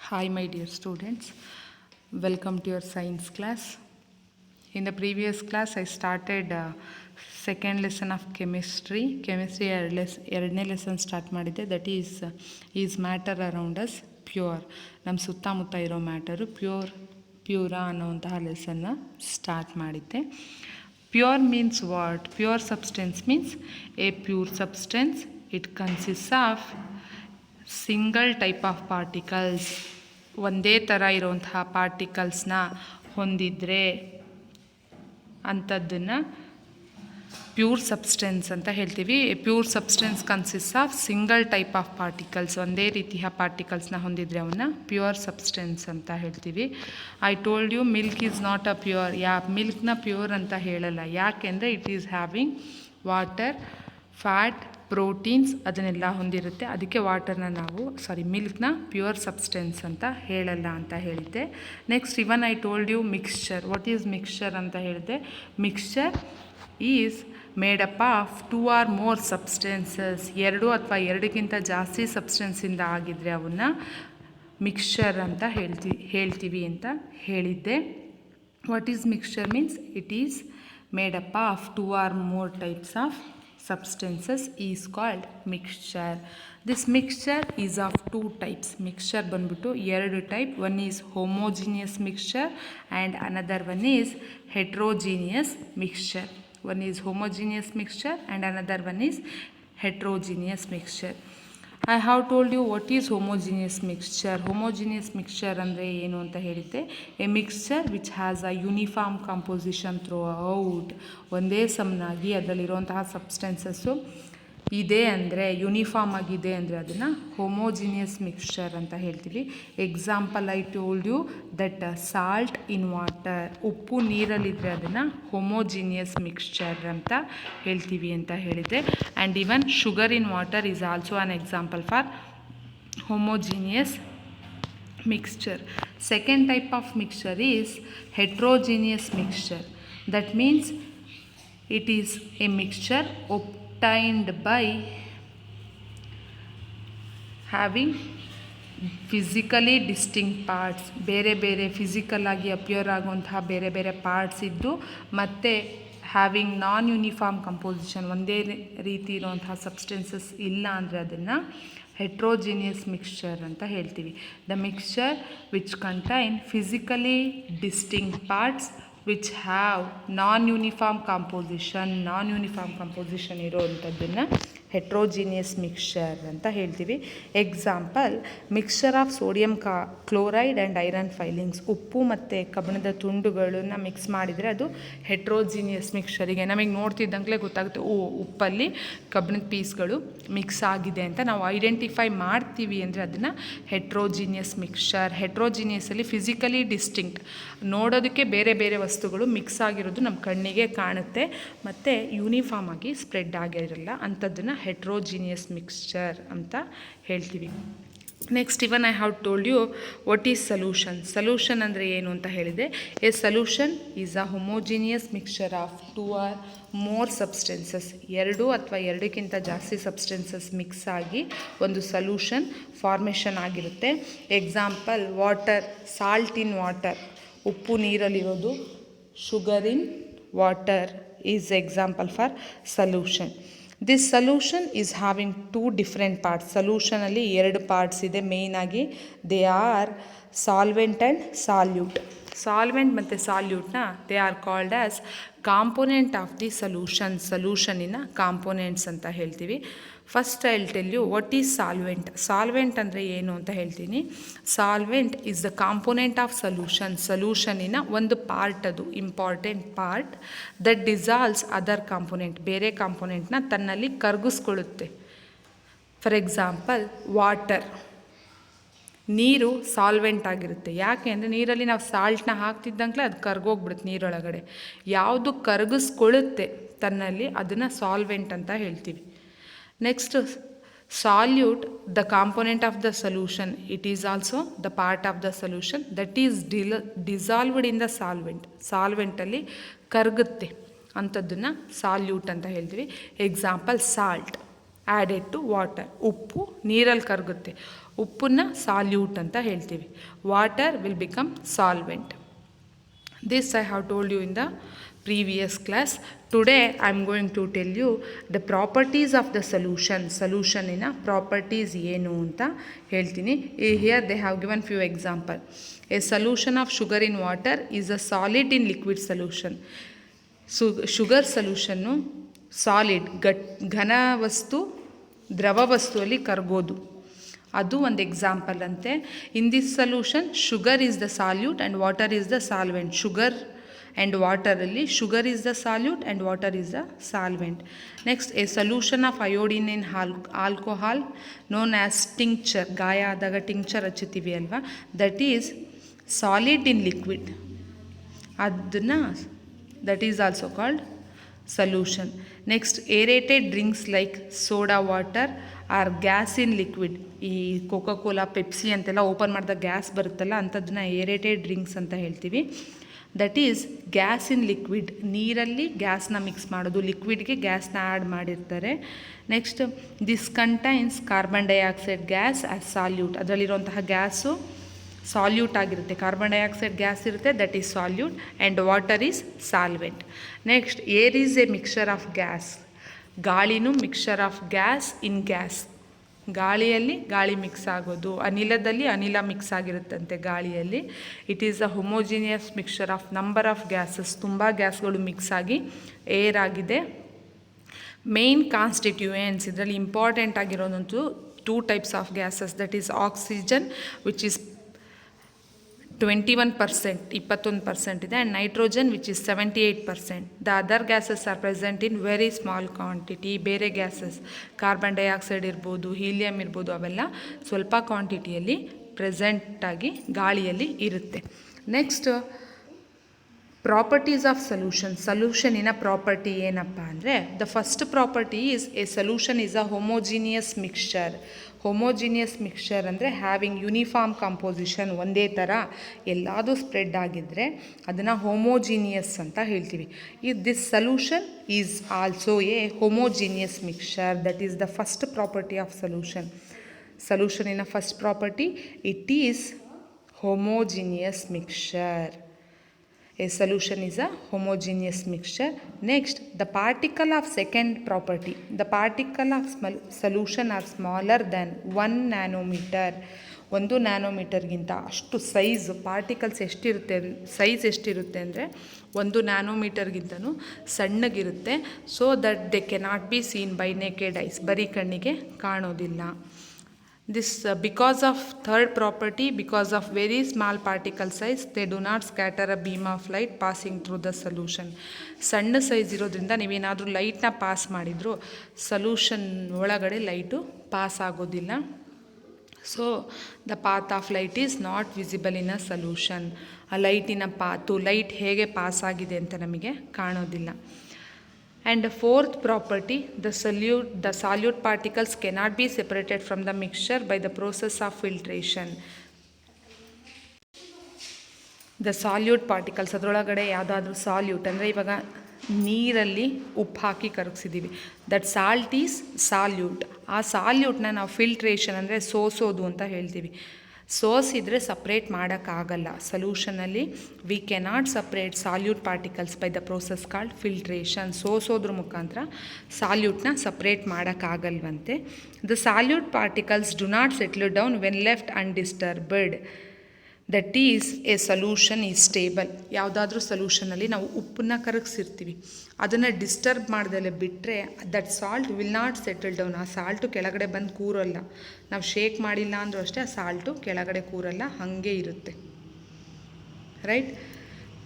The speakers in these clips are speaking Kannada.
Hi my dear students, welcome to your science class. In the previous class I started second lesson of chemistry ಎರಡನೇ ಲೆಸನ್ ಸ್ಟಾರ್ಟ್ ಮಾಡಿದ್ದೆ. That is matter around us pure. ನಮ್ಮ ಸುತ್ತಮುತ್ತ ಇರೋ ಮ್ಯಾಟರು ಪ್ಯೂರಾ ಅನ್ನೋಂತಹ ಲೆಸನ್ನ ಸ್ಟಾರ್ಟ್ ಮಾಡಿದ್ದೆ. Pure means what? Pure substance means A pure substance. It consist of single type of particles. ಒಂದೇ ಥರ ಇರುವಂತಹ ಪಾರ್ಟಿಕಲ್ಸ್ನ ಹೊಂದಿದ್ರೆ ಅಂಥದ್ದನ್ನು ಪ್ಯೂರ್ ಸಬ್ಸ್ಟೆನ್ಸ್ ಅಂತ ಹೇಳ್ತೀವಿ. Pure substance consist of single type of particles. ಒಂದೇ ರೀತಿಯ ಪಾರ್ಟಿಕಲ್ಸ್ನ ಹೊಂದಿದ್ರೆ ಅವನ್ನ ಪ್ಯೂರ್ ಸಬ್ಸ್ಟೆನ್ಸ್ ಅಂತ ಹೇಳ್ತೀವಿ. I told you milk is not a pure. ಮಿಲ್ಕ್ನ ಪ್ಯೂರ್ ಅಂತ ಹೇಳಲ್ಲ. ಯಾಕೆಂದರೆ it is having water, fat, proteins ಅದನ್ನೆಲ್ಲ ಹೊಂದಿರುತ್ತೆ. ಅದಕ್ಕೆ ಮಿಲ್ಕ್ನ ಪ್ಯೂರ್ ಸಬ್ಸ್ಟೆನ್ಸ್ ಅಂತ ಹೇಳಲ್ಲ ಅಂತ ಹೇಳಿದ್ದೆ. Next even I told you mixture. What is mixture ಅಂತ ಹೇಳಿದೆ. Mixture is made up of 2 or more substances. 2 ಅಥವಾ 2ಕ್ಕಿಂತ ಜಾಸ್ತಿ ಸಬ್ಸ್ಟೆನ್ಸಿಂದ ಆಗಿದ್ದರೆ ಅವನ್ನ ಮಿಕ್ಸ್ಚರ್ ಅಂತ ಹೇಳ್ತೀವಿ ಅಂತ ಹೇಳಿದ್ದೆ. What is mixture means it is made up of 2 or more types of substances is called mixture. This mixture is of 2 types. Mixture ಬಂದ್ಬಿಟ್ಟು 2 type. One is homogeneous mixture and another one is heterogeneous mixture. One is homogeneous mixture and another one is heterogeneous mixture. I have told you what is homogeneous mixture. Homogeneous mixture ಅಂದರೆ ಏನು ಅಂತ ಹೇಳಿದ್ದೆ. A mixture which has a uniform composition through out. ಒಂದೇ ಸಮನಾಗಿ ಅದರಲ್ಲಿರುವಂತಹ ಸಬ್ಸ್ಟೆನ್ಸಸ್ಸು ಇದೆ ಅಂದರೆ, ಯೂನಿಫಾರ್ಮ್ ಆಗಿದೆ ಅಂದರೆ ಅದನ್ನು ಹೋಮೋಜಿನಿಯಸ್ ಮಿಕ್ಸ್ಚರ್ ಅಂತ ಹೇಳ್ತೀವಿ. Example I told you that salt in water. ಉಪ್ಪು ನೀರಲ್ಲಿದ್ದರೆ ಅದನ್ನು ಹೋಮೋಜಿನಿಯಸ್ ಮಿಕ್ಸ್ಚರ್ ಅಂತ ಹೇಳ್ತೀವಿ ಅಂತ ಹೇಳಿದೆ. And even sugar in water is also an example for homogeneous mixture. Second type of mixture is heterogeneous mixture. That means it is a mixture obtained by having physically distinct parts. ಬೇರೆ ಬೇರೆ ಫಿಸಿಕಲ್ ಆಗಿ ಅಪಿಯರ್ ಆಗುವಂತಹ ಬೇರೆ ಬೇರೆ ಪಾರ್ಟ್ಸ್ ಇದ್ದು ಮತ್ತು ಹ್ಯಾವಿಂಗ್ ನಾನ್ ಯೂನಿಫಾರ್ಮ್ ಕಂಪೋಸಿಷನ್, ಒಂದೇ ರೀತಿ ಇರುವಂತಹ ಸಬ್ಸ್ಟೆನ್ಸಸ್ ಇಲ್ಲ ಅಂದರೆ ಅದನ್ನು ಹೆಟ್ರೋಜಿನಿಯಸ್ ಮಿಕ್ಸ್ಚರ್ ಅಂತ ಹೇಳ್ತೀವಿ. The mixture which contain physically distinct parts which have non uniform composition ಇರೋವಂಥದ್ದನ್ನು ಹೆಟ್ರೋಜಿನಿಯಸ್ ಮಿಕ್ಸ್ಚರ್ ಅಂತ ಹೇಳ್ತೀವಿ. Example mixture of sodium chloride and iron filings. ಉಪ್ಪು ಮತ್ತು ಕಬ್ಬಿಣದ ತುಂಡುಗಳನ್ನು ಮಿಕ್ಸ್ ಮಾಡಿದರೆ ಅದು ಹೆಟ್ರೋಜಿನಿಯಸ್ ಮಿಕ್ಸ್ಚರಿಗೆ. ನಮಗೆ ನೋಡ್ತಿದ್ದಂಗೆ ಗೊತ್ತಾಗುತ್ತೆ, ಉಪ್ಪಲ್ಲಿ ಕಬ್ಬಿಣದ ಪೀಸ್ಗಳು ಮಿಕ್ಸ್ ಆಗಿದೆ ಅಂತ ನಾವು ಐಡೆಂಟಿಫೈ ಮಾಡ್ತೀವಿ ಅಂದರೆ ಅದನ್ನು ಹೆಟ್ರೋಜಿನಿಯಸ್ ಮಿಕ್ಸ್ಚರ್. ಹೆಟ್ರೋಜಿನಿಯಸಲ್ಲಿ ಫಿಸಿಕಲಿ ಡಿಸ್ಟಿಂಕ್ಟ್, ನೋಡೋದಕ್ಕೆ ಬೇರೆ ಬೇರೆ ವಸ್ತುಗಳು ಮಿಕ್ಸ್ ಆಗಿರೋದು ನಮ್ಮ ಕಣ್ಣಿಗೆ ಕಾಣುತ್ತೆ ಮತ್ತು ಯೂನಿಫಾರ್ಮ್ ಆಗಿ ಸ್ಪ್ರೆಡ್ ಆಗಿರಲ್ಲ. ಅಂಥದ್ದನ್ನು ಹೆಟ್ರೋಜಿನಿಯಸ್ ಮಿಕ್ಸ್ಚರ್ ಅಂತ ಹೇಳ್ತೀವಿ. Next even I have told you what is solution. Solution ಅಂದರೆ ಏನು ಅಂತ ಹೇಳಿದೆ. A solution is a homogeneous mixture of 2 or more substances. 2 ಅಥವಾ 2ಕ್ಕಿಂತ ಜಾಸ್ತಿ ಸಬ್ಸ್ಟೆನ್ಸಸ್ ಮಿಕ್ಸ್ ಆಗಿ ಒಂದು ಸೊಲ್ಯೂಷನ್ ಫಾರ್ಮೇಷನ್ ಆಗಿರುತ್ತೆ. Example water, salt in water, ಉಪ್ಪು ನೀರಲ್ಲಿರೋದು. Sugar in water is example for solution. This solution is having 2 different parts. ಸೊಲ್ಯೂಷನಲ್ಲಿ 2 ಪಾರ್ಟ್ಸ್ ಇದೆ ಮೇಯ್ನಾಗಿ. They are solvent and salute. Solvent ಮತ್ತು ಸಾಲ್ಯೂಟ್ನ they are called as component of the solution. ಸೊಲ್ಯೂಷನಿನ ಕಾಂಪೋನೆಂಟ್ಸ್ ಅಂತ ಹೇಳ್ತೀವಿ. First I will tell you what is solvent. Solvent ಅಂದರೆ ಏನು ಅಂತ ಹೇಳ್ತೀನಿ. Solvent is the component of solution. ಸೊಲ್ಯೂಷನಿನ ಒಂದು ಪಾರ್ಟ್, ಅದು important part that dissolves other component. ಬೇರೆ ಕಾಂಪೋನೆಂಟ್ನ ತನ್ನಲ್ಲಿ ಕರಗಿಸ್ಕೊಳ್ಳುತ್ತೆ. ಫಾರ್ ಎಕ್ಸಾಂಪಲ್ ವಾಟರ್, ನೀರು ಸಾಲ್ವೆಂಟ್ ಆಗಿರುತ್ತೆ. ಯಾಕೆ ಅಂದರೆ ನೀರಲ್ಲಿ ನಾವು ಸಾಲ್ಟ್ನ ಹಾಕ್ತಿದ್ದಂಗೆ ಅದು ಕರ್ಗೋಗ್ಬಿಡುತ್ತೆ ನೀರೊಳಗಡೆ. ಯಾವುದು ಕರಗಿಸ್ಕೊಳ್ಳುತ್ತೆ ತನ್ನಲ್ಲಿ ಅದನ್ನು ಸಾಲ್ವೆಂಟ್ ಅಂತ ಹೇಳ್ತೀವಿ. Next solute, the component of the solution. It is also the part of the solution that is dissolved in the solvent. ಸಾಲ್ವೆಂಟಲ್ಲಿ ಕರಗುತ್ತೆ ಅಂಥದ್ದನ್ನು ಸಾಲ್ಯೂಟ್ ಅಂತ ಹೇಳ್ತೀವಿ. Example salt added to water. ಉಪ್ಪು ನೀರಲ್ಲಿ ಕರಗುತ್ತೆ. ಉಪ್ಪನ್ನ ಸಾಲ್ಯೂಟ್ ಅಂತ ಹೇಳ್ತೀವಿ. Water will become solvent. This I have told you in the previous class. Today I am going to tell you the properties of the solution. Solution in a properties ಏನು ಅಂತ ಹೇಳ್ತೀನಿ. Here they have given few example. A solution of sugar in water is a solid in liquid solution. Sugar ಸೊಲ್ಯೂಷನ್ನು ಸಾಲಿಡ್ ಘನ ವಸ್ತು ದ್ರವ ವಸ್ತುವಲ್ಲಿ ಕರಗೋದು, ಅದು ಒಂದು ಎಕ್ಸಾಂಪಲ್ ಅಂತೆ. In this solution sugar is the solute and water is the solvent. Sugar and ವಾಟರಲ್ಲಿ sugar is the solute and water is the solvent. Next, a solution of iodine in alcohol known as tincture. ಗಾಯ ಆದಾಗ ಟಿಂಕ್ಚರ್ ಹಚ್ಚುತ್ತೀವಿ ಅಲ್ವಾ, that is solid in liquid. ಅದನ್ನು that is also called solution. Next, aerated drinks like soda water are gas in liquid. ಈ ಕೋಕಾ ಕೋಲಾ, ಪೆಪ್ಸಿ ಅಂತೆಲ್ಲ ಓಪನ್ ಮಾಡಿದಾಗ ಗ್ಯಾಸ್ ಬರುತ್ತಲ್ಲ, ಅಂಥದ್ದನ್ನ ಏರೇಟೆಡ್ ಡ್ರಿಂಕ್ಸ್ ಅಂತ ಹೇಳ್ತೀವಿ. That is gas in liquid. ನೀರಲ್ಲಿ ಗ್ಯಾಸ್ನ ಮಿಕ್ಸ್ ಮಾಡೋದು, ಲಿಕ್ವಿಡ್ಗೆ ಗ್ಯಾಸ್ನ ಆ್ಯಡ್ ಮಾಡಿರ್ತಾರೆ. Next, this contains carbon dioxide gas as solute. ಅದರಲ್ಲಿರುವಂತಹ ಗ್ಯಾಸು ಸಾಲ್ಯೂಟ್ ಆಗಿರುತ್ತೆ. ಕಾರ್ಬನ್ ಡೈಆಕ್ಸೈಡ್ ಗ್ಯಾಸ್ ಇರುತ್ತೆ, that is solute, and water is solvent. Next, air is a mixture of gas. ಗಾಳಿನೂ mixture of gas in gas. ಗಾಳಿಯಲ್ಲಿ ಗಾಳಿ ಮಿಕ್ಸ್ ಆಗೋದು, ಅನಿಲದಲ್ಲಿ ಅನಿಲ ಮಿಕ್ಸ್ ಆಗಿರುತ್ತಂತೆ ಗಾಳಿಯಲ್ಲಿ. It is a homogeneous mixture of number of gases. ತುಂಬ ಗ್ಯಾಸ್ಗಳು ಮಿಕ್ಸ್ ಆಗಿ ಏರ್ ಆಗಿದೆ. ಮೇನ್ ಕಾನ್ಸ್ಟಿಟ್ಯೂಯೆಂಟ್ಸ್, ಇದರಲ್ಲಿ ಇಂಪಾರ್ಟೆಂಟ್ ಆಗಿರೋದಂತೂ 2 types of gases. That is oxygen which is 21%, 21% ಇದೆ, and nitrogen which is 78%. The other gases are present in very small quantity. ಬೇರೆ ಗ್ಯಾಸಸ್, ಕಾರ್ಬನ್ ಡೈಆಕ್ಸೈಡ್ ಇರ್ಬೋದು, ಹೀಲಿಯಮ್ ಇರ್ಬೋದು, ಅವೆಲ್ಲ ಸ್ವಲ್ಪ ಕ್ವಾಂಟಿಟಿಯಲ್ಲಿ ಪ್ರೆಸೆಂಟಾಗಿ ಗಾಳಿಯಲ್ಲಿ ಇರುತ್ತೆ. Next, properties of solution. ಸೊಲ್ಯೂಷನಿನ ಪ್ರಾಪರ್ಟಿ ಏನಪ್ಪ ಅಂದರೆ, the first property is a solution is a homogeneous mixture. Homogeneous mixture ಅಂದರೆ ಹ್ಯಾವಿಂಗ್ ಯೂನಿಫಾರ್ಮ್ ಕಂಪೋಸಿಷನ್, ಒಂದೇ ಥರ ಎಲ್ಲದೂ ಸ್ಪ್ರೆಡ್ ಆಗಿದ್ದರೆ ಅದನ್ನು ಹೋಮೋಜಿನಿಯಸ್ ಅಂತ ಹೇಳ್ತೀವಿ. This solution is also a homogeneous mixture. That is the first property of solution. ಸೊಲ್ಯೂಷನಿನ first property, it is homogeneous mixture. A solution is a homogeneous mixture. Next, the particle of second property. The particle of solution are smaller than 1 nanometer. 1 ನ್ಯಾನೋಮೀಟರ್ಗಿಂತ ಅಷ್ಟು ಸೈಜ್ ಪಾರ್ಟಿಕಲ್ಸ್ ಎಷ್ಟಿರುತ್ತೆ, ಸೈಜ್ ಎಷ್ಟಿರುತ್ತೆ ಅಂದರೆ 1 ನ್ಯಾನೋಮೀಟರ್ಗಿಂತನೂ ಸಣ್ಣಗಿರುತ್ತೆ. So that they cannot be seen by naked eyes. ಬರೀ ಕಣ್ಣಿಗೆ ಕಾಣೋದಿಲ್ಲ. This because of third property, because of very small particle size, they do not scatter a beam of light passing through the solution. ಸಣ್ಣ ಸೈಜ್ ಇರೋದ್ರಿಂದ ನೀವೇನಾದರೂ ಲೈಟ್ನ ಪಾಸ್ ಮಾಡಿದರೂ ಸೊಲ್ಯೂಷನ್ ಒಳಗಡೆ ಲೈಟು ಪಾಸ್ ಆಗೋದಿಲ್ಲ. So the path of light is not visible in a solution. ಆ ಲೈಟಿನ ಪಾತು, ಲೈಟ್ ಹೇಗೆ ಪಾಸ್ ಆಗಿದೆ ಅಂತ ನಮಗೆ ಕಾಣೋದಿಲ್ಲ. And the fourth property, the solute particles cannot be separated from the mixture by the process of filtration. The solute particles, ಅದರೊಳಗಡೆ ಯಾವುದಾದ್ರೂ ಸಾಲ್ಯೂಟ್ ಅಂದರೆ ಇವಾಗ ನೀರಲ್ಲಿ ಉಪ್ಪು ಹಾಕಿ ಕರಗಿಸಿದ್ದೀವಿ, ದಟ್ ಸಾಲ್ಟ್ ಈಸ್ ಸಾಲ್ಯೂಟ್. ಆ ಸಾಲ್ಯೂಟ್ನ ನಾವು ಫಿಲ್ಟ್ರೇಷನ್ ಅಂದರೆ ಸೋಸೋದು ಅಂತ ಹೇಳ್ತೀವಿ. ಸೋಸಿದರೆ ಸಪ್ರೇಟ್ ಮಾಡೋಕ್ಕಾಗಲ್ಲ. ಸೊಲ್ಯೂಷನಲ್ಲಿ we cannot separate solute particles by the process called filtration. ಸೋಸೋದ್ರ ಮುಖಾಂತರ ಸಾಲ್ಯೂಟ್ನ ಸಪ್ರೇಟ್ ಮಾಡೋಕ್ಕಾಗಲ್ವಂತೆ. The solute particles do not settle down when left undisturbed. That is a solution is stable. ಯಾವುದಾದ್ರೂ ಸೊಲ್ಯೂಷನಲ್ಲಿ ನಾವು ಉಪ್ಪನ್ನ ಕರಗಿಸಿರ್ತೀವಿ, ಅದನ್ನು ಡಿಸ್ಟರ್ಬ್ ಮಾಡ್ದಲೆ ಬಿಟ್ಟರೆ that salt will not settle down. ಆ ಸಾಲ್ಟು ಕೆಳಗಡೆ ಬಂದು ಕೂರಲ್ಲ. ನಾವು ಶೇಕ್ ಮಾಡಿಲ್ಲ ಅಂದರೂ ಅಷ್ಟೇ ಆ ಸಾಲ್ಟು ಕೆಳಗಡೆ ಕೂರಲ್ಲ, ಹಾಗೆ ಇರುತ್ತೆ. Right?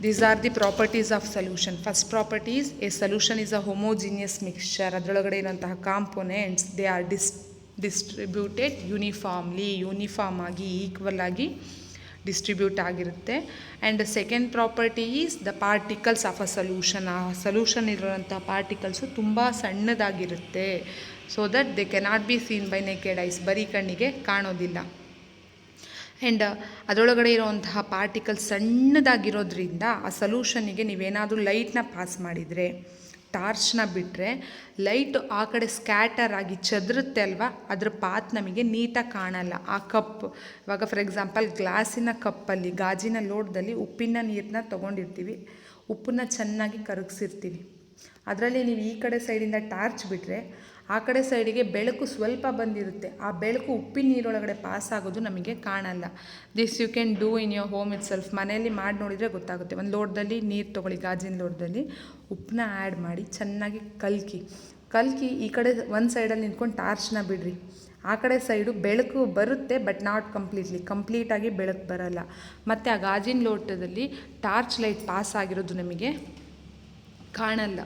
These are the properties of solution. First properties, a solution is a homogeneous mixture. ಅದರೊಳಗಡೆ ಇರೋಂತಹ components they are distributed uniformly. Uniform ಆಗಿ, ಈಕ್ವಲ್ ಆಗಿ ಡಿಸ್ಟ್ರಿಬ್ಯೂಟ್ ಆಗಿರುತ್ತೆ. And second property is the particles of a solution. ಆ ಸೊಲ್ಯೂಷನ್ ಇರೋಂಥ ಪಾರ್ಟಿಕಲ್ಸು ತುಂಬ ಸಣ್ಣದಾಗಿರುತ್ತೆ. So that they cannot be seen by naked eyes. ಬರೀ ಕಣ್ಣಿಗೆ ಕಾಣೋದಿಲ್ಲ. ಆ್ಯಂಡ್ ಅದರೊಳಗಡೆ ಇರೋವಂತಹ ಪಾರ್ಟಿಕಲ್ಸ್ ಸಣ್ಣದಾಗಿರೋದ್ರಿಂದ ಆ ಸೊಲ್ಯೂಷನ್ನಿಗೆ ನೀವೇನಾದರೂ ಲೈಟ್ನ ಪಾಸ್ ಮಾಡಿದರೆ ಟಾರ್ಚ್ನ ಬಿಟ್ಟರೆ ಲೈಟು ಆ ಕಡೆ ಸ್ಕ್ಯಾಟರ್ ಆಗಿ ಚದುರುತ್ತೆ ಅಲ್ವಾ, ಅದ್ರ ಪಾತ್ ನಮಗೆ ನೀಟಾಗಿ ಕಾಣಲ್ಲ. ಆ ಕಪ್ ಇವಾಗ ಫಾರ್ ಎಕ್ಸಾಂಪಲ್ ಗ್ಲಾಸಿನ ಕಪ್ಪಲ್ಲಿ ಗಾಜಿನ ಲೋಟದಲ್ಲಿ ಉಪ್ಪಿನ ನೀರನ್ನ ತೊಗೊಂಡಿರ್ತೀವಿ, ಉಪ್ಪನ್ನ ಚೆನ್ನಾಗಿ ಕರಗಿಸಿರ್ತೀವಿ. ಅದರಲ್ಲಿ ನೀವು ಈ ಕಡೆ ಸೈಡಿಂದ ಟಾರ್ಚ್ ಬಿಟ್ಟರೆ ಆ ಕಡೆ ಸೈಡಿಗೆ ಬೆಳಕು ಸ್ವಲ್ಪ ಬಂದಿರುತ್ತೆ, ಆ ಬೆಳಕು ಉಪ್ಪಿನ ನೀರೊಳಗಡೆ ಪಾಸ್ ಆಗೋದು ನಮಗೆ ಕಾಣಲ್ಲ. This you can do in your home itself. ಮನೆಯಲ್ಲಿ ಮಾಡಿ ನೋಡಿದರೆ ಗೊತ್ತಾಗುತ್ತೆ. ಒಂದು ಲೋಟದಲ್ಲಿ ನೀರು ತೊಗೊಳ್ಳಿ, ಗಾಜಿನ ಲೋಟದಲ್ಲಿ ಉಪ್ಪನ್ನ ಆ್ಯಡ್ ಮಾಡಿ ಚೆನ್ನಾಗಿ ಕಲ್ಕಿ ಈ ಕಡೆ ಒಂದು ಸೈಡಲ್ಲಿ ನಿಂತ್ಕೊಂಡು ಟಾರ್ಚ್ನ ಬಿಡ್ರಿ. ಆ ಕಡೆ ಸೈಡು ಬೆಳಕು ಬರುತ್ತೆ, ಬಟ್ ನಾಟ್ ಕಂಪ್ಲೀಟಾಗಿ ಬೆಳಕು ಬರಲ್ಲ. ಮತ್ತು ಆ ಗಾಜಿನ ಲೋಟದಲ್ಲಿ ಟಾರ್ಚ್ ಲೈಟ್ ಪಾಸ್ ಆಗಿರೋದು ನಮಗೆ ಕಾಣಲ್ಲ.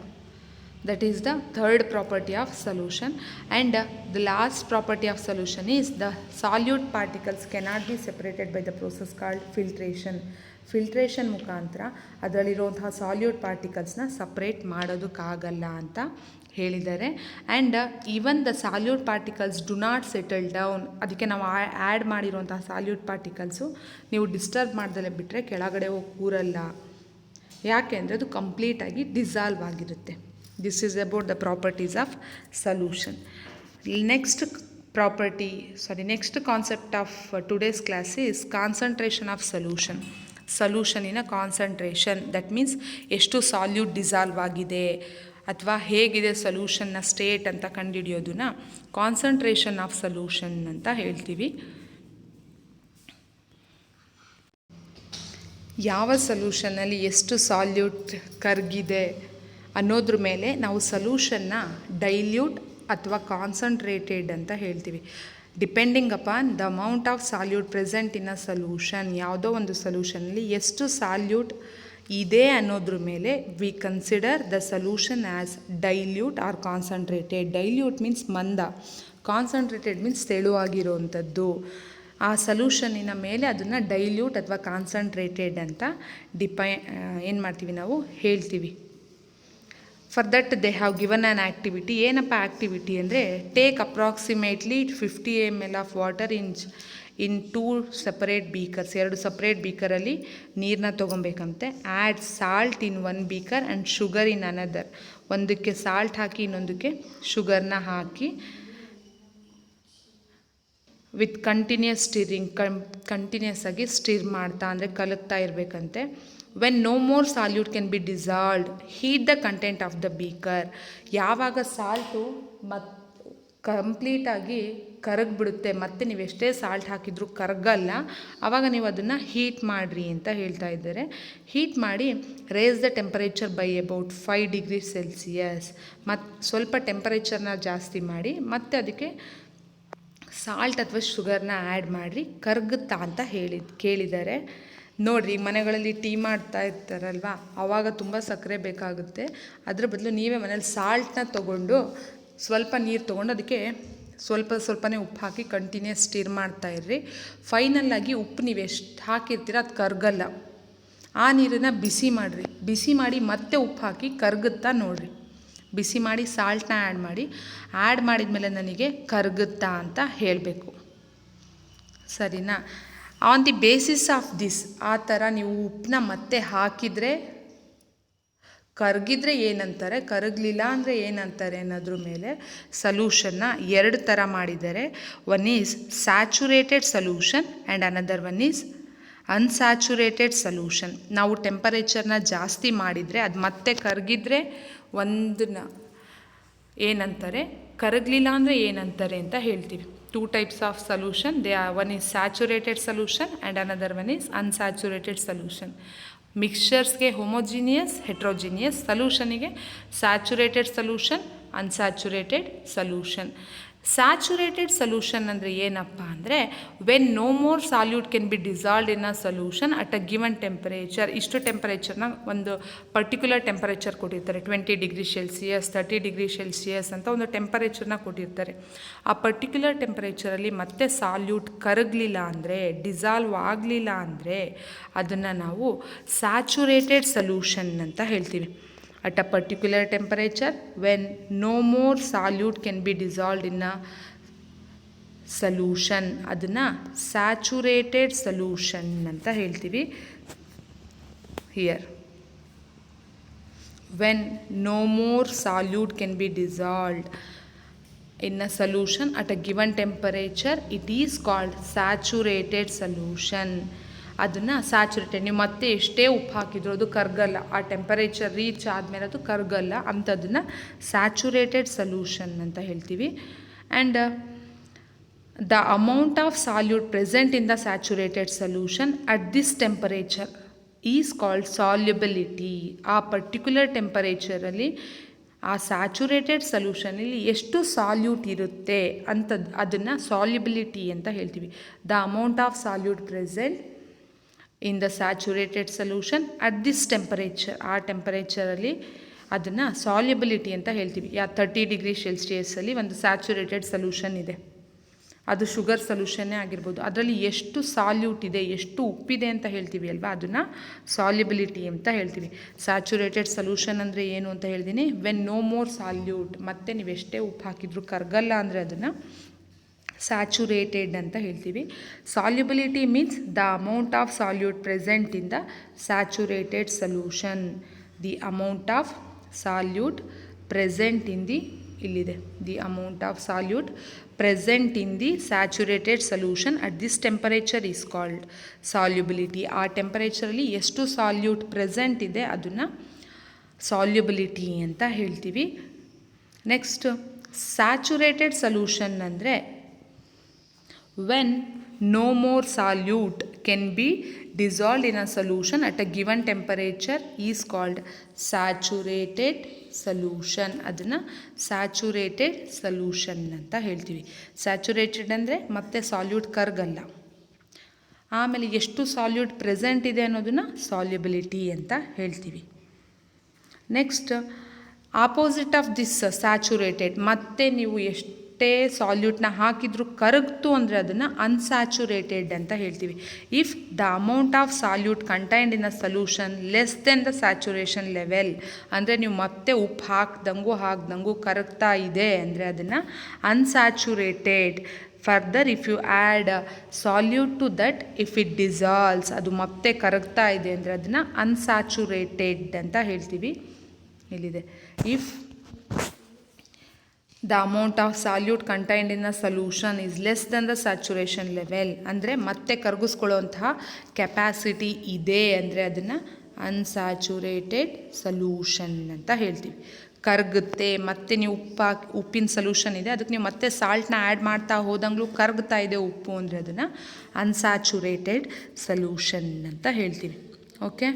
That is the third property of solution. And the last property of solution is the solute particles cannot be separated by the process called filtration. Filtration ಮುಖಾಂತರ ಅದರಲ್ಲಿರುವಂತಹ ಸಾಲ್ಯೂಟ್ ಪಾರ್ಟಿಕಲ್ಸ್ನ ಸಪ್ರೇಟ್ ಮಾಡೋದಕ್ಕಾಗಲ್ಲ ಅಂತ ಹೇಳಿದ್ದಾರೆ. And even the solute particles do not settle down. ಅದಕ್ಕೆ ನಾವು ಆ್ಯಡ್ ಮಾಡಿರುವಂತಹ ಸಾಲ್ಯೂಟ್ ಪಾರ್ಟಿಕಲ್ಸು ನೀವು ಡಿಸ್ಟರ್ಬ್ ಮಾಡ್ದಲೇ ಬಿಟ್ಟರೆ ಕೆಳಗಡೆ ಹೋಗಿ ಕೂರಲ್ಲ. ಯಾಕೆ ಅಂದರೆ ಅದು ಕಂಪ್ಲೀಟಾಗಿ ಡಿಸಾಲ್ವ್ ಆಗಿರುತ್ತೆ. This is about the properties of solution. Next concept of today's class is concentration of solution. Solution in a concentration, that means ಎಷ್ಟು ಸಾಲ್ಯೂಟ್ ಡಿಸಾಲ್ವ್ ಆಗಿದೆ ಅಥವಾ ಹೇಗಿದೆ ಸೊಲ್ಯೂಷನ್ನ ಸ್ಟೇಟ್ ಅಂತ ಕಂಡುಹಿಡಿಯೋದನ್ನ ಕಾನ್ಸಂಟ್ರೇಷನ್ ಆಫ್ ಸೊಲ್ಯೂಷನ್ ಅಂತ ಹೇಳ್ತೀವಿ. ಯಾವ ಸೊಲ್ಯೂಷನಲ್ಲಿ ಎಷ್ಟು ಸಾಲ್ಯೂಟ್ ಕರಗಿದೆ ಅನ್ನೋದ್ರ ಮೇಲೆ ನಾವು ಸೊಲ್ಯೂಷನ್ನ ಡೈಲ್ಯೂಟ್ ಅಥವಾ ಕಾನ್ಸಂಟ್ರೇಟೆಡ್ ಅಂತ ಹೇಳ್ತೀವಿ. Depending upon the amount of solute present in a solution. ಯಾವುದೋ ಒಂದು ಸೊಲ್ಯೂಷನಲ್ಲಿ ಎಷ್ಟು ಸಾಲ್ಯೂಟ್ ಇದೆ ಅನ್ನೋದ್ರ ಮೇಲೆ we consider the solution as dilute R concentrated. Dilute means ಮಂದ, ಕಾನ್ಸಂಟ್ರೇಟೆಡ್ ಮೀನ್ಸ್ ತೆಳುವಾಗಿರುವಂಥದ್ದು. ಆ ಸೊಲ್ಯೂಷನ್ನಿನ ಮೇಲೆ ಅದನ್ನು ಡೈಲ್ಯೂಟ್ ಅಥವಾ ಕಾನ್ಸಂಟ್ರೇಟೆಡ್ ಅಂತ ಏನು ಮಾಡ್ತೀವಿ, ನಾವು ಹೇಳ್ತೀವಿ. For that they have given an activity. ಏನಪ್ಪ ಆ್ಯಕ್ಟಿವಿಟಿ ಅಂದರೆ, take approximately 50 ml of water in 2 separate beakers. 2 separate ಬೀಕರಲ್ಲಿ ನೀರನ್ನ ತೊಗೊಬೇಕಂತೆ. Add salt in 1 beaker and sugar in another. ಒಂದಕ್ಕೆ ಸಾಲ್ಟ್ ಹಾಕಿ ಇನ್ನೊಂದಕ್ಕೆ ಶುಗರ್ನ ಹಾಕಿ ವಿತ್ ಕಂಟಿನ್ಯೂಸ್ ಸ್ಟಿರಿಂಗ್, ಕಂಟಿನ್ಯೂಸ್ ಆಗಿ ಸ್ಟಿರ್ ಮಾಡ್ತಾ ಅಂದರೆ ಕಲಕ್ತಾ ಇರಬೇಕಂತೆ. When no more solute can be dissolved, heat the content of the beaker. ಯಾವಾಗ ಸಾಲ್ಟು ಕಂಪ್ಲೀಟಾಗಿ ಕರಗಿಬಿಡುತ್ತೆ, ಮತ್ತು ನೀವು ಎಷ್ಟೇ ಸಾಲ್ಟ್ ಹಾಕಿದರೂ ಕರಗಲ್ಲ, ಆವಾಗ ನೀವು ಅದನ್ನು ಹೀಟ್ ಮಾಡಿರಿ ಅಂತ ಹೇಳ್ತಾ ಇದ್ದಾರೆ. ಹೀಟ್ ಮಾಡಿ raise the temperature by about 5 degree Celsius. ಮತ್ತು ಸ್ವಲ್ಪ ಟೆಂಪರೇಚರ್ನ ಜಾಸ್ತಿ ಮಾಡಿ ಮತ್ತೆ ಅದಕ್ಕೆ ಸಾಲ್ಟ್ ಅಥವಾ ಶುಗರ್ನ ಆ್ಯಡ್ ಮಾಡಿರಿ, ಕರಗುತ್ತಾ ಅಂತ ಕೇಳಿದ್ದಾರೆ. ನೋಡಿರಿ, ಮನೆಗಳಲ್ಲಿ ಟೀ ಮಾಡ್ತಾ ಇರ್ತಾರಲ್ವ, ಆವಾಗ ತುಂಬ ಸಕ್ಕರೆ ಬೇಕಾಗುತ್ತೆ. ಅದ್ರ ಬದಲು ನೀವೇ ಮನೇಲಿ ಸಾಲ್ಟ್ನ ತೊಗೊಂಡು ಸ್ವಲ್ಪ ನೀರು ತೊಗೊಂಡು ಅದಕ್ಕೆ ಸ್ವಲ್ಪನೇ ಉಪ್ಪು ಹಾಕಿ ಕಂಟಿನ್ಯೂಸ್ ಸ್ಟಿರ್ ಮಾಡ್ತಾಯಿರ್ರಿ. ಫೈನಲ್ಲಾಗಿ ಉಪ್ಪು ನೀವು ಎಷ್ಟು ಹಾಕಿರ್ತೀರ ಅದು ಕರಗಲ್ಲ. ಆ ನೀರನ್ನು ಬಿಸಿ ಮಾಡಿ ಮತ್ತೆ ಉಪ್ಪು ಹಾಕಿ ಕರಗುತ್ತಾ ನೋಡಿರಿ. ಬಿಸಿ ಮಾಡಿ ಸಾಲ್ಟ್ನ ಆ್ಯಡ್ ಮಾಡಿದ್ಮೇಲೆ ನನಗೆ ಕರಗುತ್ತಾ ಅಂತ ಹೇಳಬೇಕು, ಸರಿನಾ? On the basis of this, ಆ ಥರ ನೀವು ಉಪ್ಪನ್ನ ಮತ್ತೆ ಹಾಕಿದರೆ ಕರಗಿದ್ರೆ ಏನಂತಾರೆ, ಕರಗಲಿಲ್ಲ ಅಂದರೆ ಏನಂತಾರೆ ಅನ್ನೋದ್ರ ಮೇಲೆ ಸೊಲ್ಯೂಷನ್ನ 2 ಥರ ಮಾಡಿದ್ದಾರೆ. One is saturated solution and another one is unsaturated solution. ನಾವು ಟೆಂಪರೇಚರ್ನ ಜಾಸ್ತಿ ಮಾಡಿದರೆ ಅದು ಮತ್ತೆ ಕರಗಿದ್ರೆ ಒಂದನ್ನ ಏನಂತಾರೆ, ಕರಗಲಿಲ್ಲ ಅಂದರೆ ಏನಂತಾರೆ ಅಂತ ಹೇಳ್ತೀವಿ. 2 types of solution. One is saturated solution and another one is unsaturated solution. ಮಿಕ್ಸ್ಚರ್ಸ್ಗೆ ಹೋಮೋಜಿನಿಯಸ್, ಹೆಟ್ರೋಜಿನಿಯಸ್. ಸೊಲ್ಯೂಷನಿಗೆ saturated solution, unsaturated solution. Saturated solution ಅಂದರೆ ಏನಪ್ಪ ಅಂದರೆ, when no more solute can be dissolved in a solution at a given temperature. ಇಷ್ಟು ಟೆಂಪರೇಚರ್ನ ಒಂದು ಪರ್ಟಿಕ್ಯುಲರ್ ಟೆಂಪರೇಚರ್ ಕೊಟ್ಟಿರ್ತಾರೆ, 20 ಡಿಗ್ರಿ ಸೆಲ್ಸಿಯಸ್, 30 ಡಿಗ್ರಿ ಸೆಲ್ಸಿಯಸ್ ಅಂತ ಒಂದು ಟೆಂಪರೇಚರ್ನ ಕೊಟ್ಟಿರ್ತಾರೆ. ಆ ಪರ್ಟಿಕ್ಯುಲರ್ ಟೆಂಪರೇಚರಲ್ಲಿ ಮತ್ತೆ ಸಾಲ್ಯೂಟ್ ಕರಗಲಿಲ್ಲ ಅಂದರೆ, ಡಿಸಾಲ್ವ್ ಆಗಲಿಲ್ಲ ಅಂದರೆ ಅದನ್ನು ನಾವು ಸ್ಯಾಚುರೇಟೆಡ್ ಸೊಲ್ಯೂಷನ್ ಅಂತ ಹೇಳ್ತೀವಿ. At a particular temperature, when no more solute can be dissolved in a solution, ಅದನ್ನು ಸ್ಯಾಚುರೇಟೆಡ್ ಸೊಲ್ಯೂಷನ್ ಅಂತ ಹೇಳ್ತೀವಿ. Here when no more solute can be dissolved in a solution at a given temperature, it is called saturated solution. ಅದನ್ನು ಸ್ಯಾಚುರೇಟೆಡ್, ನೀವು ಮತ್ತೆ ಎಷ್ಟೇ ಉಪ್ಪು ಹಾಕಿದ್ರು ಅದು ಕರಗಲ್ಲ, ಆ ಟೆಂಪರೇಚರ್ ರೀಚ್ ಆದಮೇಲೆ ಅದು ಕರಗಲ್ಲ, ಅಂಥದ್ದನ್ನು ಸ್ಯಾಚುರೇಟೆಡ್ ಸೊಲ್ಯೂಷನ್ ಅಂತ ಹೇಳ್ತೀವಿ. And the amount of solute present in the saturated solution at this temperature is called solubility. ಆ ಪರ್ಟಿಕ್ಯುಲರ್ ಟೆಂಪರೇಚರಲ್ಲಿ ಆ ಸ್ಯಾಚುರೇಟೆಡ್ ಸೊಲ್ಯೂಷನಲ್ಲಿ ಎಷ್ಟು ಸಾಲ್ಯೂಟ್ ಇರುತ್ತೆ ಅಂಥದ್ದು ಅದನ್ನು ಸಾಲ್ಯುಬಿಲಿಟಿ ಅಂತ ಹೇಳ್ತೀವಿ. The amount of solute present in the saturated solution at this temperature, ಆ ಟೆಂಪರೇಚರಲ್ಲಿ ಅದನ್ನು ಸಾಲ್ಯುಬಿಲಿಟಿ ಅಂತ ಹೇಳ್ತೀವಿ. 30 ಡಿಗ್ರಿ ಸೆಲ್ಸಿಯಸ್ಸಲ್ಲಿ ಒಂದು ಸ್ಯಾಚುರೇಟೆಡ್ ಸೊಲ್ಯೂಷನ್ ಇದೆ, ಅದು ಶುಗರ್ ಸೊಲ್ಯೂಷನ್ನೇ ಆಗಿರ್ಬೋದು, ಅದರಲ್ಲಿ ಎಷ್ಟು ಸಾಲ್ಯೂಟ್ ಇದೆ, ಎಷ್ಟು ಉಪ್ಪಿದೆ ಅಂತ ಹೇಳ್ತೀವಿ ಅಲ್ವಾ, ಅದನ್ನು ಸಾಲ್ಯುಬಿಲಿಟಿ ಅಂತ ಹೇಳ್ತೀವಿ. ಸ್ಯಾಚುರೇಟೆಡ್ ಸೊಲ್ಯೂಷನ್ ಅಂದರೆ ಏನು ಅಂತ ಹೇಳ್ತೀನಿ, ವೆನ್ ನೋ ಮೋರ್ ಸಾಲ್ಯೂಟ್, ಮತ್ತು ನೀವು ಎಷ್ಟೇ ಉಪ್ಪು ಹಾಕಿದ್ರು ಕರಗಲ್ಲ ಅಂದರೆ ಅದನ್ನು ಸ್ಯಾಚುರೇಟೆಡ್ ಅಂತ ಹೇಳ್ತೀವಿ. Solubility means the amount of solute present in the saturated solution. The amount of solute present in the, ಇಲ್ಲಿದೆ, the amount of solute present in the saturated solution at this temperature is called solubility. ಆ ಟೆಂಪರೇಚರಲ್ಲಿ ಎಷ್ಟು ಸಾಲ್ಯೂಟ್ ಪ್ರೆಸೆಂಟ್ ಇದೆ ಅದನ್ನು ಸಾಲ್ಯುಬಿಲಿಟಿ ಅಂತ ಹೇಳ್ತೀವಿ. ನೆಕ್ಸ್ಟ್, ಸ್ಯಾಚುರೇಟೆಡ್ ಸೊಲ್ಯೂಷನ್ ಅಂದರೆ when no more solute can be dissolved in a solution at a given temperature is called saturated solution. ಅದನ್ನು ಸ್ಯಾಚುರೇಟೆಡ್ ಸೊಲ್ಯೂಷನ್ ಅಂತ ಹೇಳ್ತೀವಿ. ಸ್ಯಾಚುರೇಟೆಡ್ ಅಂದರೆ ಮತ್ತೆ ಸಾಲ್ಯೂಟ್ ಕರಗಲ್ಲ, ಆಮೇಲೆ ಎಷ್ಟು ಸಾಲ್ಯೂಟ್ ಪ್ರೆಸೆಂಟ್ ಇದೆ ಅನ್ನೋದನ್ನು ಸಾಲ್ಯುಬಿಲಿಟಿ ಅಂತ ಹೇಳ್ತೀವಿ. Next, opposite of this saturated, ಮತ್ತೆ ನೀವು ಎಷ್ಟು ಸಾಲ್ಯೂಟ್ನ ಹಾಕಿದ್ರು ಕರಗ್ತು ಅಂದರೆ ಅದನ್ನು ಅನ್ಸ್ಯಾಚುರೇಟೆಡ್ ಅಂತ ಹೇಳ್ತೀವಿ. If the amount of solute contained in a solution less than the saturation level, ಅಂದರೆ ನೀವು ಮತ್ತೆ ಉಪ್ಪು ಹಾಕ್ದಂಗೂ ಕರಗ್ತಾ ಇದೆ ಅಂದರೆ ಅದನ್ನು unsaturated. Further if you add solute to that, if it dissolves, ಅದು ಮತ್ತೆ ಕರಗ್ತಾ ಇದೆ ಅಂದರೆ ಅದನ್ನು ಅನ್ಸ್ಯಾಚುರೇಟೆಡ್ ಅಂತ ಹೇಳ್ತೀವಿ. ಇಲ್ಲಿದೆ, if the amount of solute contained in a solution is less than the saturation level, ಅಂದರೆ ಮತ್ತೆ ಕರಗಿಸ್ಕೊಳ್ಳುವಂತಹ ಕೆಪಾಸಿಟಿ ಇದೆ ಅಂದರೆ ಅದನ್ನು ಅನ್ಸ್ಯಾಚುರೇಟೆಡ್ ಸೊಲ್ಯೂಷನ್ ಅಂತ ಹೇಳ್ತೀವಿ. ಕರಗುತ್ತೆ, ಮತ್ತೆ ನೀವು ಉಪ್ಪಿನ ಸೊಲ್ಯೂಷನ್ ಇದೆ, ಅದಕ್ಕೆ ನೀವು ಮತ್ತೆ ಸಾಲ್ಟ್ನ ಆ್ಯಡ್ ಮಾಡ್ತಾ ಹೋದಂಗೂ ಕರಗ್ತಾ ಇದೆ ಉಪ್ಪು ಅಂದರೆ ಅದನ್ನು ಅನ್ಸ್ಯಾಚುರೇಟೆಡ್ ಸೊಲ್ಯೂಷನ್ ಅಂತ ಹೇಳ್ತೀವಿ. Okay,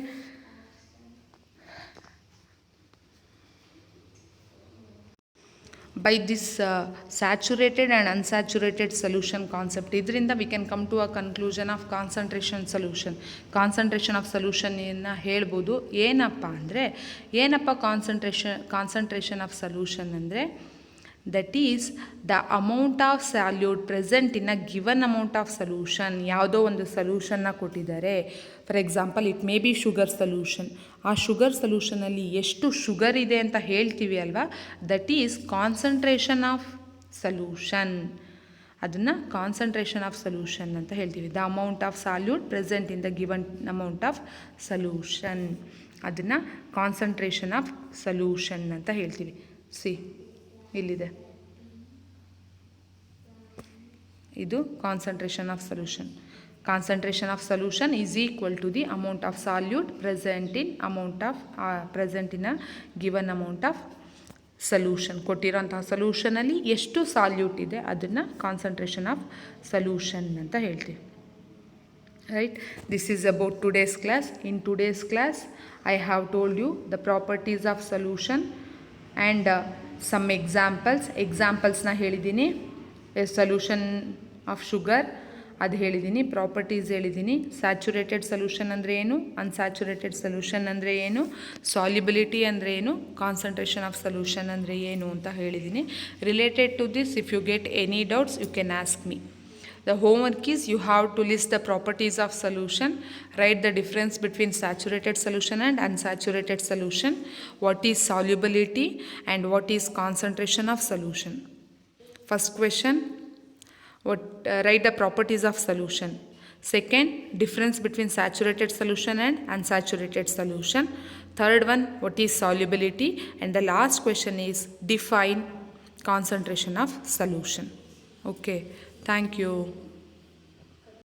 by this saturated and unsaturated solution concept, ಇದರಿಂದ we can come to a conclusion of concentration solution. Concentration of solution ಹೇಳ್ಬೋದು. ಏನಪ್ಪ ಕಾನ್ಸಂಟ್ರೇಷನ್ ಆಫ್ ಸೊಲ್ಯೂಷನ್ ಅಂದರೆ, that is the amount of solute present in a given amount of solution. ಯಾವುದೋ ಒಂದು ಸೊಲ್ಯೂಷನ್ನ ಕೊಟ್ಟಿದ್ದಾರೆ, for example it may be sugar solution. ಆ ಶುಗರ್ ಸೊಲ್ಯೂಷನಲ್ಲಿ ಎಷ್ಟು ಶುಗರ್ ಇದೆ ಅಂತ ಹೇಳ್ತೀವಿ ಅಲ್ವಾ, that is concentration of solution. ಅದನ್ನು ಕಾನ್ಸಂಟ್ರೇಷನ್ ಆಫ್ ಸೊಲ್ಯೂಷನ್ ಅಂತ ಹೇಳ್ತೀವಿ. The amount of solute present in the given amount of solution, ಅದನ್ನು ಕಾನ್ಸಂಟ್ರೇಷನ್ ಆಫ್ ಸೊಲ್ಯೂಷನ್ ಅಂತ ಹೇಳ್ತೀವಿ. ಇಲ್ಲಿದೆ, ಇದು concentration of solution. Concentration of solution is equal to the amount of solute present in a given amount of solution. ಕೊಟ್ಟಿರೋಂತಹ ಸೊಲ್ಯೂಷನಲ್ಲಿ ಎಷ್ಟು ಸಾಲ್ಯೂಟ್ ಇದೆ ಅದನ್ನು ಕಾನ್ಸಂಟ್ರೇಷನ್ ಆಫ್ ಸೊಲ್ಯೂಷನ್ ಅಂತ ಹೇಳ್ತೀವಿ. Right, this is about today's class. In today's class I have told you the properties of solution and some ಎಕ್ಸಾಂಪಲ್ಸ್ನ ಹೇಳಿದ್ದೀನಿ. ಸೊಲ್ಯೂಷನ್ ಆಫ್ ಶುಗರ್ ಅದು ಹೇಳಿದ್ದೀನಿ, ಪ್ರಾಪರ್ಟೀಸ್ ಹೇಳಿದ್ದೀನಿ, ಸ್ಯಾಚುರೇಟೆಡ್ ಸೊಲ್ಯೂಷನ್ ಅಂದರೆ ಏನು, ಅನ್ಸ್ಯಾಚುರೇಟೆಡ್ ಸೊಲ್ಯೂಷನ್ ಅಂದರೆ ಏನು, ಸಾಲ್ಯುಬಿಲಿಟಿ ಅಂದರೆ ಏನು, ಕಾನ್ಸಂಟ್ರೇಷನ್ ಆಫ್ ಸೊಲ್ಯೂಷನ್ ಅಂದರೆ ಏನು ಅಂತ ಹೇಳಿದ್ದೀನಿ. Related to this, if you get any doubts you can ask me. The homework is you have to list the properties of solution, write the difference between saturated solution and unsaturated solution, what is solubility and what is concentration of solution. First question, write the properties of solution. Second, difference between saturated solution and unsaturated solution. Third one, what is solubility? And the last question is define concentration of solution. Okay, thank you.